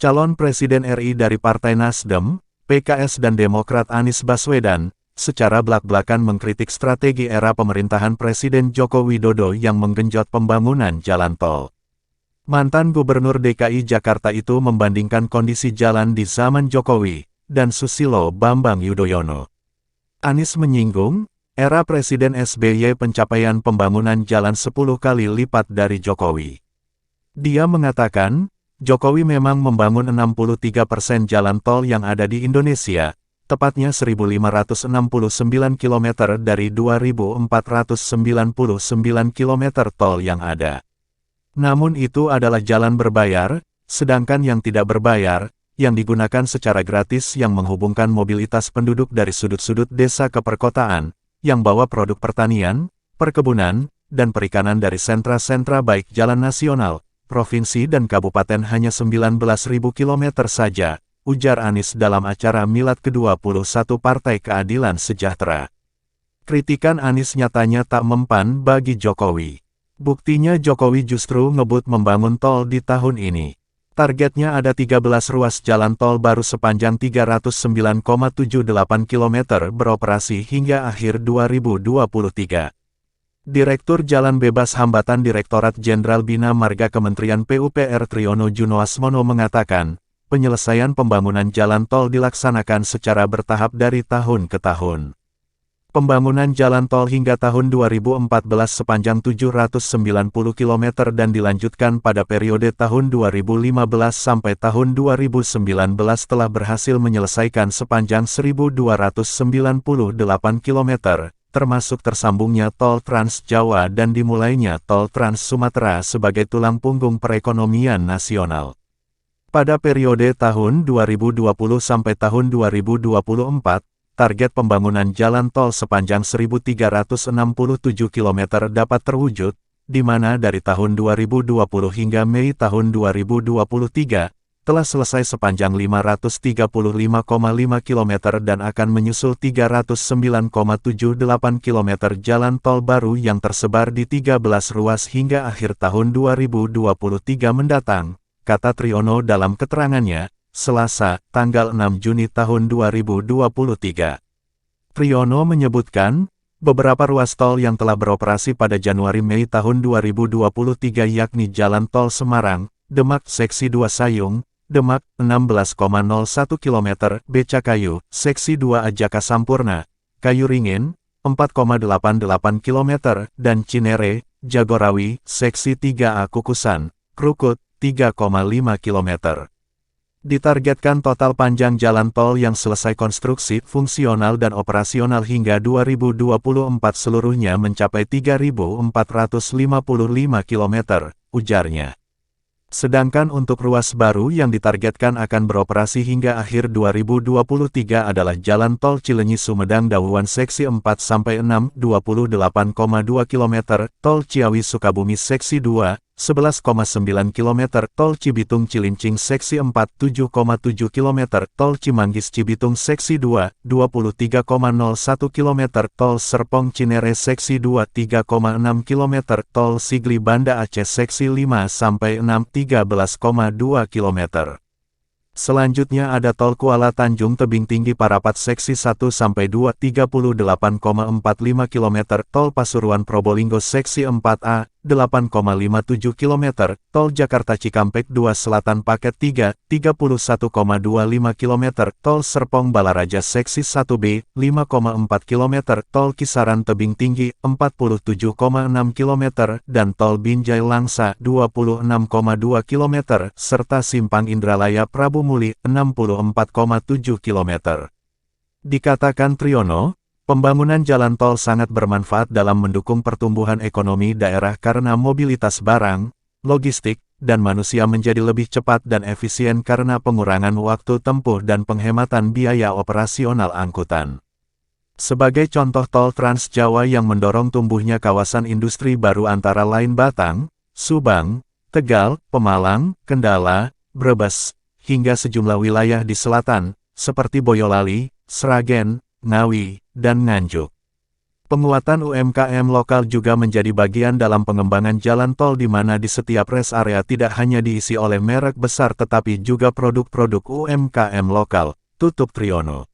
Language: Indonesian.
Calon Presiden RI dari Partai Nasdem, PKS dan Demokrat Anies Baswedan, secara belak-belakan mengkritik strategi era pemerintahan Presiden Joko Widodo yang menggenjot pembangunan jalan tol. Mantan Gubernur DKI Jakarta itu membandingkan kondisi jalan di zaman Jokowi dan Susilo Bambang Yudhoyono. Anies menyinggung, era Presiden SBY pencapaian pembangunan jalan 10 kali lipat dari Jokowi. Dia mengatakan, Jokowi memang membangun 63% jalan tol yang ada di Indonesia, tepatnya 1.569 km dari 2.499 km tol yang ada. Namun itu adalah jalan berbayar, sedangkan yang tidak berbayar, yang digunakan secara gratis yang menghubungkan mobilitas penduduk dari sudut-sudut desa ke perkotaan, yang bawa produk pertanian, perkebunan, dan perikanan dari sentra-sentra baik jalan nasional, provinsi dan kabupaten hanya 19.000 km saja, ujar Anies dalam acara Milad ke-21 Partai Keadilan Sejahtera. Kritikan Anies nyatanya tak mempan bagi Jokowi. Buktinya Jokowi justru ngebut membangun tol di tahun ini. Targetnya ada 13 ruas jalan tol baru sepanjang 309,78 km beroperasi hingga akhir 2023. Direktur Jalan Bebas Hambatan Direktorat Jenderal Bina Marga Kementerian PUPR Triyono Junoasmono mengatakan, penyelesaian pembangunan jalan tol dilaksanakan secara bertahap dari tahun ke tahun. Pembangunan jalan tol hingga tahun 2014 sepanjang 790 km dan dilanjutkan pada periode tahun 2015 sampai tahun 2019 telah berhasil menyelesaikan sepanjang 1.298 km, termasuk tersambungnya tol Trans Jawa dan dimulainya tol Trans Sumatera sebagai tulang punggung perekonomian nasional. Pada periode tahun 2020 sampai tahun 2024, target pembangunan jalan tol sepanjang 1.367 km dapat terwujud, di mana dari tahun 2020 hingga Mei tahun 2023, telah selesai sepanjang 535,5 km dan akan menyusul 309,78 km jalan tol baru yang tersebar di 13 ruas hingga akhir tahun 2023 mendatang, kata Triyono dalam keterangannya, Selasa, tanggal 6 Juni tahun 2023. Triyono menyebutkan, beberapa ruas tol yang telah beroperasi pada Januari-Mei tahun 2023 yakni Jalan Tol Semarang, Demak Seksi 2 Sayung, Demak, 16,01 km, Becakayu, Seksi 2 Ajaka Sampurna, Kayu Ringin, 4,88 km, dan Cinere, Jagorawi, Seksi 3A Kukusan, Krukut, 3,5 km. Ditargetkan total panjang jalan tol yang selesai konstruksi, fungsional dan operasional hingga 2024 seluruhnya mencapai 3.455 km, ujarnya. Sedangkan untuk ruas baru yang ditargetkan akan beroperasi hingga akhir 2023 adalah Jalan Tol Cilenyi-Sumedang Dawuan Seksi 4-6, 28,2 km, Tol Ciawi-Sukabumi Seksi 2, 11,9 km, Tol Cibitung-Cilincing Seksi 4, 7,7 km, Tol Cimanggis-Cibitung Seksi 2, 23,01 km, Tol Serpong-Cinere Seksi 2, 3,6 km, Tol Sigli-Banda Aceh Seksi 5-6, 13,2 km. Selanjutnya ada Tol Kuala Tanjung Tebing Tinggi Parapat Seksi 1-2, 38,45 km, Tol Pasuruan Probolinggo Seksi 4A, 8,57 km, Tol Jakarta Cikampek 2 Selatan Paket 3, 31,25 km, Tol Serpong Balaraja Seksi 1B, 5,4 km, Tol Kisaran Tebing Tinggi, 47,6 km, dan Tol Binjai Langsa, 26,2 km, serta Simpang Indralaya Prabu Muli, 64,7 km. Dikatakan Triyono, pembangunan jalan tol sangat bermanfaat dalam mendukung pertumbuhan ekonomi daerah karena mobilitas barang, logistik, dan manusia menjadi lebih cepat dan efisien karena pengurangan waktu tempuh dan penghematan biaya operasional angkutan. Sebagai contoh tol Trans Jawa yang mendorong tumbuhnya kawasan industri baru antara lain Batang, Subang, Tegal, Pemalang, Kendala, Brebes, hingga sejumlah wilayah di selatan, seperti Boyolali, Sragen, Ngawi, dan Nganjuk. Penguatan UMKM lokal juga menjadi bagian dalam pengembangan jalan tol di mana di setiap rest area tidak hanya diisi oleh merek besar tetapi juga produk-produk UMKM lokal, tutup Triyono.